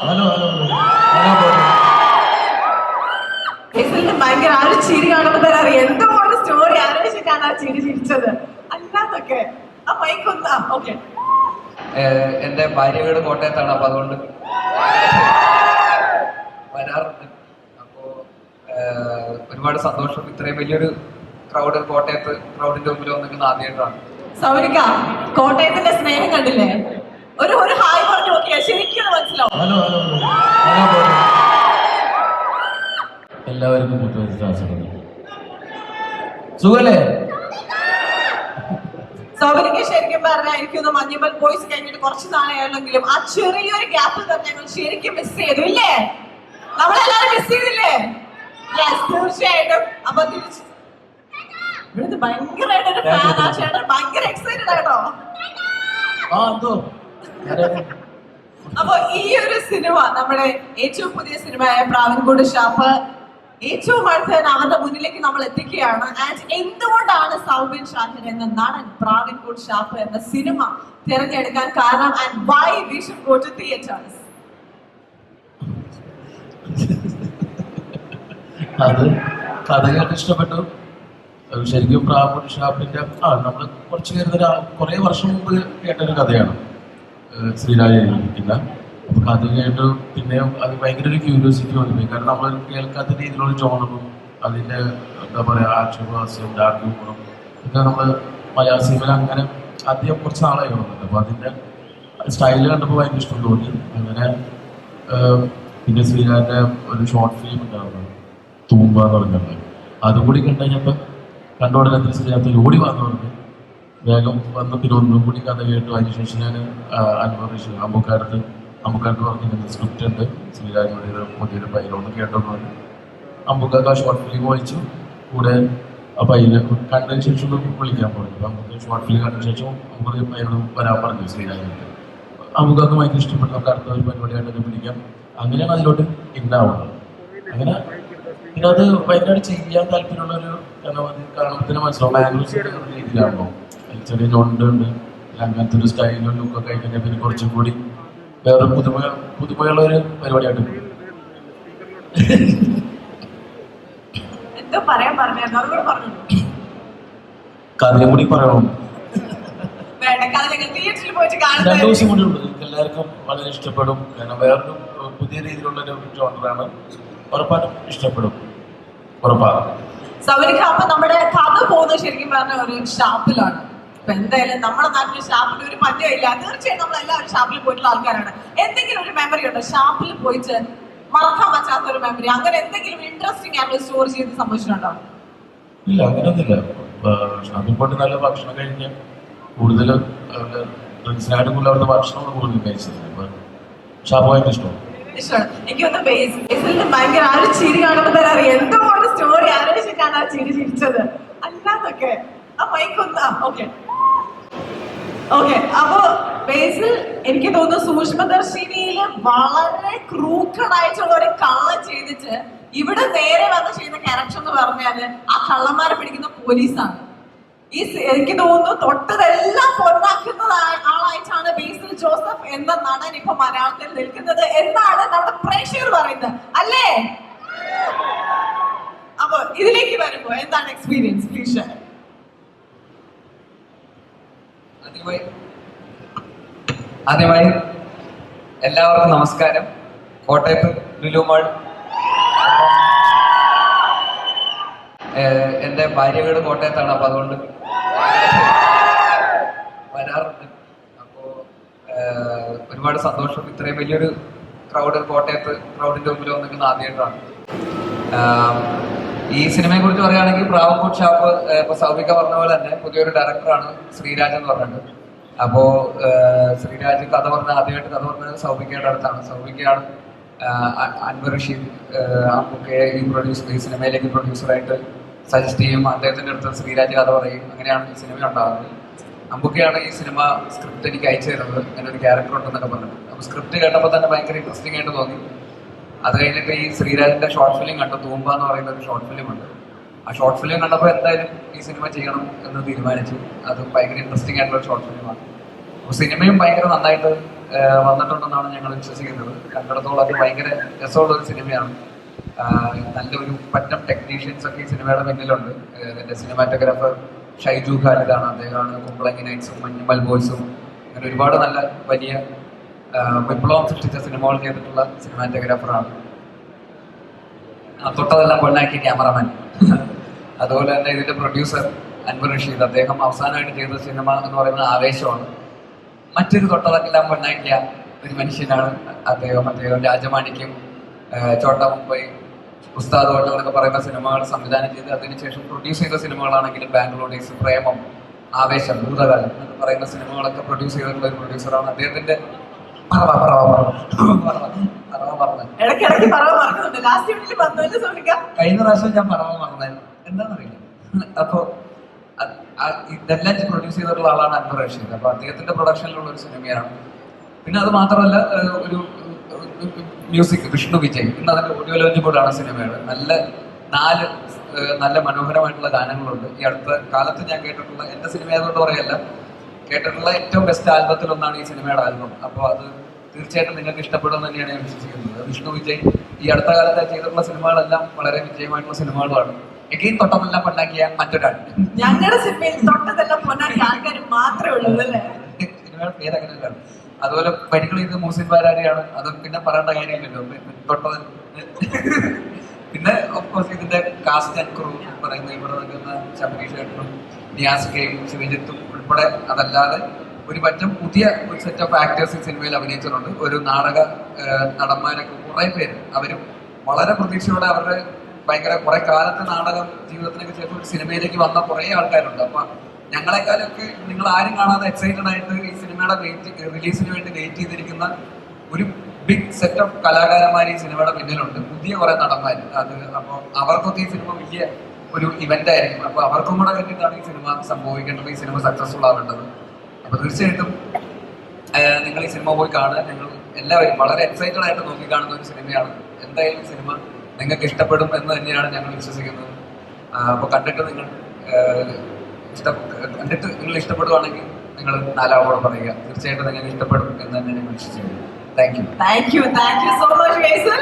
Hello hello hello ഭയങ്കര ആ ഒരു ചിരി കാണുമ്പോ തന്നെ അറിയാം എന്തോ ഒരു സ്റ്റോറി ആലോചിച്ചിട്ടാണ് ആ ചിരി ചിരിച്ചത്. അല്ലാതൊക്കെ ആ മൈക്കൊന്ന് ഓക്കെ. എന്റെ ഭാര്യ വീട് കോട്ടയത്താണ്, അപ്പൊ അതുകൊണ്ട് വരാറുണ്ട്. അപ്പോ ഒരുപാട് സന്തോഷം. ഇത്രയും വലിയൊരു കോട്ടയത്ത് ക്രൗഡിന്റെ മുമ്പിൽ വന്നിരിക്കുന്ന ആദ്യമായിട്ടാണ്. സൗരിക, കോട്ടയത്തിന്റെ സ്നേഹം കണ്ടില്ലേ? ഒരു ഒരു ഹായ് പറഞ്ഞു നോക്കിയാ ശരിക്കും മനസ്സിലാവും. ഹലോ ഹലോ ഹലോ എല്ലാവർക്കും സുഖല്ലേ? സൗകര്യക്ക് ശരിക്കും പറഞ്ഞാൽ എനിക്കൊന്ന് മഞ്ഞുമൽ ബോയ്സ് കഴിഞ്ഞിട്ട് കുറച്ച് നാളെയാണെങ്കിലും ആ ചെറിയൊരു ഗ്യാപ്പിൽ തന്നെ ഞങ്ങൾ ശരിക്കും മിസ് ചെയ്തു ഇല്ലേ? നമ്മളെല്ലാരും മിസ് ചെയ്തില്ലേ? യെസ്, തീർച്ചയായിട്ടും. അപ്പൊ തിരിച്ച് ഇവിടുത്തെ ഭയങ്കരമായിട്ടൊരു ഫാൻ ആ ചേട്ടൻ ഭയങ്കര എക്സൈറ്റഡ് ആയിട്ടോ. അപ്പൊ ഈ ഒരു സിനിമ നമ്മുടെ ഏറ്റവും പുതിയ സിനിമയായ പ്രാവൻകൂട് ഷാപ്പ് ഏറ്റവും അടുത്ത് അവരുടെ മുന്നിലേക്ക് നമ്മൾ എത്തിക്കുകയാണ്. ആൻഡ് എന്തുകൊണ്ടാണ് സൗബിൻ ഷാഹിർ എന്ന നടൻ പ്രാവൻകൂട് ഷാപ്പ് എന്ന സിനിമ തിരഞ്ഞെടുക്കാൻ കാരണം? And why we should go to theatres? അത് കഥ കേട്ട് ഇഷ്ടപ്പെട്ടു. ശരിക്കും പ്രാവൻകൂട് ഷാപ്പിന്റെ നമ്മൾ കുറച്ച് പേര് കുറെ വർഷം മുമ്പ് കേട്ടൊരു കഥയാണ് ശ്രീരാജ് എഴുതിയിരിക്കുന്ന. അപ്പൊ കഥ കേട്ടു പിന്നെ അത് ഭയങ്കര ഒരു ക്യൂരിയോസിറ്റി വന്നു. കാരണം നമ്മൾ കേൾക്കാത്ത രീതിയിലുള്ള ജോണറും അതിന്റെ എന്താ പറയാ ആക്ഷേപഹാസ്യവും ഡാർക്ക് ഹ്യൂമറും ഒക്കെ നമ്മൾ മലയാള സിനിമയിൽ അങ്ങനെ ആദ്യം കുറച്ച് നാളായി വന്നത്. അപ്പൊ അതിന്റെ സ്റ്റൈല് കണ്ടപ്പോൾ ഭയങ്കര ഇഷ്ടം തോന്നി. അങ്ങനെ പിന്നെ ശ്രീരാജിന്റെ ഒരു ഷോർട്ട് ഫിലിം ഉണ്ടായിരുന്നു തൂമ്പ എന്ന് പറഞ്ഞത്. അതും കൂടി കണ്ടുകഴിഞ്ഞപ്പോൾ കണ്ടോടനെ ശ്രീരാജത്തിൽ ഓടി വന്നു പറഞ്ഞു. വേഗം വന്ന് പിന്നെ ഒന്നും കൂടി കഥ കേട്ടു. അതിനുശേഷം ഞാൻ അന്വേഷിച്ചു അമ്പുക്കാർക്ക് പറഞ്ഞിരുന്നത് സ്ക്രിപ്റ്റ് ഉണ്ട് ശ്രീരാജിനോട് പുതിയൊരു പൈലൊന്ന് കേട്ടോന്ന് പറഞ്ഞു. അമ്പുക്കാർക്ക് ആ ഷോർട്ട് ഫിലിം വായിച്ചു. കൂടെ ആ പൈല് കണ്ടതിന് ശേഷം വിളിക്കാൻ പറഞ്ഞു. നമുക്ക് ഷോർട്ട് ഫിലിം കണ്ടതിന് ശേഷം നമുക്ക് പൈലോട് വരാൻ പറഞ്ഞു ശ്രീരാജിനോട്. അമ്പുക്കാർക്ക് ഭയങ്കര ഇഷ്ടപ്പെട്ടു. നമുക്ക് അടുത്ത ഒരു പരിപാടിയായിട്ടൊക്കെ വിളിക്കാം. അങ്ങനെയാണ് അതിലോട്ട് ഇന്നാവുന്നത്. അങ്ങനെ പിന്നെ അത് ഭയങ്കരമായിട്ട് ചെയ്യാൻ താല്പര്യമുള്ളൊരു കാണുമ്പോൾ തന്നെ മനസ്സിലാവും. ബാംഗ്ലൂർ രീതിയിലാണല്ലോ ചെറിയ ഞൊണ്ട് ഉണ്ട്. അങ്ങനത്തെ ഒരു സ്റ്റൈലും ലുക്കൊക്കെ ആയി കഴിഞ്ഞാൽ പിന്നെ കുറച്ചും കൂടി വേറെ പുതുമയുള്ള ഒരു പരിപാടിയായിട്ട് കഥയും കൂടി പറയണം. 2 ദിവസം കൂടി ഉണ്ട്. എല്ലാവർക്കും വളരെ ഇഷ്ടപ്പെടും. കാരണം വേറൊരു പുതിയ രീതിയിലുള്ള ഒരു ജോണറാണ്. ഉറപ്പായിട്ടും ഇഷ്ടപ്പെടും. ഉറപ്പാണ്. അപ്പൊ നമ്മുടെ കഥ പോകുന്നത് ശരിക്കും പറഞ്ഞ ഒരു ഷാപ്പിലാണ്. അപ്പൊ എന്തായാലും നമ്മുടെ നാട്ടിൽ ഷാപ്പിൽ ഒരു പഞ്ഞമില്ല. തീർച്ചയായും നമ്മൾ എല്ലാവരും ഷാപ്പിൽ പോയിട്ടുള്ള ആൾക്കാരാണ്. എന്തെങ്കിലും ഒരു മെമ്മറി ഉണ്ടോ ഷാപ്പിൽ പോയിട്ട് മറക്കാൻ പറ്റാത്ത ഒരു മെമ്മറി? അങ്ങനെ എന്തെങ്കിലും ഇൻട്രസ്റ്റിംഗ് ആയിട്ട് സ്റ്റോർ ചെയ്ത് സംഭവിച്ചിട്ടുണ്ടോ? ഇല്ല, അങ്ങനെയൊന്നുമില്ല. ഷാപ്പിൽ പോയിട്ട് നല്ല ഭക്ഷണം കഴിക്കാൻ കൂടുതൽ ഫ്രണ്ട്സിനായിട്ട് കൂടുതൽ അവിടുത്തെ ഭക്ഷണം കൂടുതൽ കഴിച്ചത്. അപ്പൊ ഷാപ്പ് ഭയങ്കര ഇഷ്ടമാണ്. എനിക്കൊന്ന് ബേസിലിന്റെ ഭയങ്കര ആ ഒരു ചിരി കാണുമ്പോ തന്നെ അറിയാം എന്തോ ഒരു സ്റ്റോറി ആലോചിച്ചിട്ടാണ് ആ ചിരി ചിരിച്ചത്. അല്ലാതൊക്കെ ആ മൈക്കൊന്ന് ഓക്കെ. അപ്പൊ ബേസിൽ എനിക്ക് തോന്നുന്നു സൂക്ഷ്മദർശിനിയില് വളരെ ക്രൂക്കഡായിട്ടുള്ള ഒരു കള്ളം ചെയ്തിട്ട് ഇവിടെ നേരെ വന്ന് ചെയ്യുന്ന ക്യാരക്ടർ എന്ന് പറഞ്ഞാല് ആ കള്ളന്മാരെ പിടിക്കുന്ന പോലീസാണ്. എനിക്ക് തോന്നുന്നു തൊട്ടതെല്ലാം പൊന്നാക്കുന്ന ആളായിട്ടാണ് ബേസിൽ ജോസഫ് എന്ന നടൻ ഇപ്പൊ മലയാളത്തിൽ നിൽക്കുന്നത് എന്നാണ് നമ്മുടെ പ്രേക്ഷകർ പറയുന്നത് അല്ലേ? അപ്പൊ ഇതിലേക്ക് വരുമ്പോ എന്താണ് എക്സ്പീരിയൻസ്? Please share. ആദ്യമായി എല്ലാവർക്കും നമസ്കാരം. കോട്ടയത്ത് ലുലുമാൾ എന്റെ ഭാര്യ വീട് കോട്ടയത്താണ്, അപ്പൊ അതുകൊണ്ട് വരാറുണ്ട്. അപ്പോ ഒരുപാട് സന്തോഷം. ഇത്രയും വലിയൊരു ക്രൗഡിന്റെ മുമ്പിൽ വന്നിരിക്കുന്ന ആദ്യമായിട്ടാണ്. ഈ സിനിമയെ കുറിച്ച് പറയുകയാണെങ്കിൽ പ്രാവൻകൂട് ഷാപ്പ് ഇപ്പൊ സൗബിക പറഞ്ഞ പോലെ തന്നെ പുതിയൊരു ഡയറക്ടറാണ് ശ്രീരാജ് എന്ന് പറഞ്ഞിട്ട്. അപ്പോ ശ്രീരാജ് ആദ്യമായിട്ട് കഥ പറഞ്ഞത് സൗബികയുടെ അടുത്താണ്. സൗബികയാണ് അൻവർ റഷീദ് അമ്പുക്കെ ഈ സിനിമയിലേക്ക് പ്രൊഡ്യൂസറായിട്ട് സജസ്റ്റ് ചെയ്യും. അദ്ദേഹത്തിന്റെ അടുത്ത് ശ്രീരാജ് കഥ പറയും. അങ്ങനെയാണ് ഈ സിനിമ ഉണ്ടാകുന്നത്. അമ്പുക്കെയാണ് ഈ സിനിമ സ്ക്രിപ്റ്റ് എനിക്ക് അയച്ചു തരുന്നത്. ഇങ്ങനെ ഒരു ക്യാരക്ടർ ഉണ്ടെന്നൊക്കെ പറഞ്ഞിട്ട്. അപ്പൊ സ്ക്രിപ്റ്റ് കേട്ടപ്പോൾ തന്നെ ഭയങ്കര ഇൻട്രസ്റ്റിംഗ് ആയിട്ട് തോന്നി. അത് കഴിഞ്ഞിട്ട് ഈ ശ്രീരാജിന്റെ ഷോർട്ട് ഫിലിം കണ്ടു. തൂമ്പ എന്ന് പറയുന്ന ഒരു ഷോർട്ട് ഫിലിം ഉണ്ട്. ആ ഷോർട്ട് ഫിലിം കണ്ടപ്പോൾ എന്തായാലും ഈ സിനിമ ചെയ്യണം എന്ന് തീരുമാനിച്ചു. അത് ഭയങ്കര ഇൻട്രസ്റ്റിംഗ് ആയിട്ടുള്ള ഷോർട്ട് ഫിലിമാണ്. അപ്പോൾ സിനിമയും ഭയങ്കര നന്നായിട്ട് വന്നിട്ടുണ്ടെന്നാണ് ഞങ്ങൾ വിശ്വസിക്കുന്നത്. കണ്ടിടത്തോളം അത് ഭയങ്കര രസമുള്ള ഒരു സിനിമയാണ്. നല്ലൊരു പറ്റം ടെക്നീഷ്യൻസ് ഒക്കെ ഈ സിനിമയുടെ പിന്നിലുണ്ട്. ഇതിന്റെ സിനിമാറ്റോഗ്രാഫർ ഷൈജു ഖാലിദാണ്. അദ്ദേഹമാണ് കുമ്പളങ്ങി നൈറ്റ്സും മഞ്ഞുമൽ ബോയ്സും അങ്ങനെ ഒരുപാട് നല്ല വലിയ വിപ്ലവം സൃഷ്ടിച്ച സിനിമകൾ ചെയ്തിട്ടുള്ള സിനിമാറ്റോഗ്രാഫറാണ്. തൊട്ടതെല്ലാം പൊന്നാക്കിയ ക്യാമറമാൻ. അതുപോലെ തന്നെ ഇതിന്റെ പ്രൊഡ്യൂസർ അൻവർ റഷീദ്, അദ്ദേഹം അവസാനമായിട്ട് ചെയ്ത സിനിമ എന്ന് പറയുന്നത് ആവേശമാണ്. മറ്റൊരു തൊട്ടതെല്ലാം പൊന്നാക്കിയ ഒരു മനുഷ്യനാണ് അദ്ദേഹം രാജമാണിക്യം, ചോട്ട മുംബൈ, ഉസ്താദ് ഹോട്ടൽ എന്നൊക്കെ പറയുന്ന സിനിമകൾ സംവിധാനം ചെയ്ത് അതിനുശേഷം പ്രൊഡ്യൂസ് ചെയ്ത സിനിമകളാണെങ്കിലും ബാംഗ്ലൂർ ഡേയ്സ്, പ്രേമം, ആവേശം, ഭൂതകാലം എന്നൊക്കെ പറയുന്ന സിനിമകളൊക്കെ പ്രൊഡ്യൂസ് ചെയ്തിട്ടുള്ള ഒരു പ്രൊഡ്യൂസറാണ്. അദ്ദേഹത്തിന്റെ ഇടയ്ക്കിടയ്ക്ക് പറവ മറക്കുന്നുണ്ട്. ലാസ്റ്റ് മിനിറ്റിൽ വന്നതിന്റെ ശ്രമിക്കാം. കഴിഞ്ഞ പ്രാവശ്യം ഞാൻ പറവ മറന്നായിരുന്നു, എന്താണെന്നറിയില്ല. അപ്പൊ ഇതെല്ലാം പ്രൊഡ്യൂസ് ചെയ്തിട്ടുള്ള ആളാണ് അൻവർ റഷീദ്. അപ്പൊ അദ്ദേഹത്തിന്റെ പ്രൊഡക്ഷനിലുള്ള ഒരു സിനിമയാണ്. പിന്നെ അത് മാത്രമല്ല ഒരു മ്യൂസിക് വിഷ്ണു വിജയ്. ഇന്ന് അതിന്റെ ഓഡിയോ ലോഞ്ച് ബോർഡാണ് സിനിമയുടെ. നല്ല മനോഹരമായിട്ടുള്ള ഗാനങ്ങളുണ്ട്. ഈ അടുത്ത കാലത്ത് ഞാൻ കേട്ടിട്ടുള്ള, എന്റെ സിനിമ ആയതുകൊണ്ട് പറയല്ല, കേട്ടിട്ടുള്ള ഏറ്റവും ബെസ്റ്റ് ആൽബത്തിൽ ഒന്നാണ് ഈ സിനിമയുടെ ആൽബം. അപ്പോൾ അത് തീർച്ചയായിട്ടും നിങ്ങൾക്ക് ഇഷ്ടപ്പെടുമെന്ന് തന്നെയാണ് ഞാൻ വിശ്വസിക്കുന്നത്. വിഷ്ണു വിജയ് ഈ അടുത്ത കാലത്ത് ചെയ്തിട്ടുള്ള സിനിമകളെല്ലാം വളരെ വിജയമായിട്ടുള്ള സിനിമകളുമാണ്. എഗെയിൻ തൊട്ടമെല്ലാം പൊന്നാക്കിയ മറ്റൊരാൾ. ഞങ്ങളുടെ സിനിമയിൽ തൊട്ടതെല്ലാം പൊന്നാക്കിയ ആൾക്കാർ മാത്രമേ ഉള്ളൂ അല്ലേ? സിനിമയുടെ പേര് അങ്ങനെയല്ല. അതുപോലെ വരികൾ ഇത് മൂസിൻ പാരാരിയാണ്. അത് പിന്നെ പറയേണ്ട കാര്യമില്ലല്ലോ. തൊട്ടത് പിന്നെ ഓഫ്കോഴ്സ് ഇതിന്റെ കാസ്റ്റ് ആൻഡ് ക്രൂ പറയുന്ന ഇവിടെ നിൽക്കുന്ന ശബരീഷ് ചേട്ടനും നിയാസിക്കയും ശിവജിത്തും ഉൾപ്പെടെ, അതല്ലാതെ ഒരു പറ്റം പുതിയ ഒരു സെറ്റ് ഓഫ് ആക്ടേഴ്സ് ഈ സിനിമയിൽ അഭിനയിച്ചിട്ടുണ്ട്. ഒരു നാടക നടന്മാരൊക്കെ കുറെ പേര്, അവരും വളരെ പ്രതീക്ഷയോടെ അവരുടെ ഭയങ്കര കുറെ കാലത്തെ നാടക ജീവിതത്തിനൊക്കെ ശേഷം ഒരു സിനിമയിലേക്ക് വന്ന കുറെ ആൾക്കാരുണ്ട്. അപ്പൊ ഞങ്ങളെക്കാളൊക്കെ നിങ്ങൾ ആരും കാണാതെ എക്സൈറ്റഡ് ആയിട്ട് ഈ സിനിമയുടെ റിലീസിന് വേണ്ടി വെയിറ്റ് ചെയ്തിരിക്കുന്ന ഒരു ബിഗ് സെറ്റ് ഓഫ് കലാകാരന്മാർ ഈ സിനിമയുടെ പിന്നിലുണ്ട്. പുതിയ കുറെ നടന്മാർ. അത് അപ്പോൾ അവർക്കൊക്കെ ഈ സിനിമ വലിയ ഒരു ഇവന്റ് ആയിരിക്കും. അപ്പൊ അവർക്കും കൂടെ വേണ്ടിയിട്ടാണ് ഈ സിനിമ സംഭവിക്കേണ്ടത്, ഈ സിനിമ സക്സസ്ഫുൾ ആവേണ്ടത്. അപ്പൊ തീർച്ചയായിട്ടും നിങ്ങൾ ഈ സിനിമ പോയി കാണുക. ഞങ്ങൾ എല്ലാവരും വളരെ എക്സൈറ്റഡ് ആയിട്ട് നോക്കി കാണുന്ന ഒരു സിനിമയാണ്. എന്തായാലും സിനിമ നിങ്ങൾക്ക് ഇഷ്ടപ്പെടും എന്ന് തന്നെയാണ് ഞങ്ങൾ വിശ്വസിക്കുന്നത്. അപ്പോൾ കണ്ടിട്ട് നിങ്ങൾ ഇഷ്ടപ്പെടുവാണെങ്കിൽ നിങ്ങൾ നാലാളോട് പറയുക. തീർച്ചയായിട്ടും നിങ്ങൾക്ക് ഇഷ്ടപ്പെടും എന്ന് തന്നെ ഞങ്ങൾ വിശ്വസിക്കുന്നു. Thank you so much.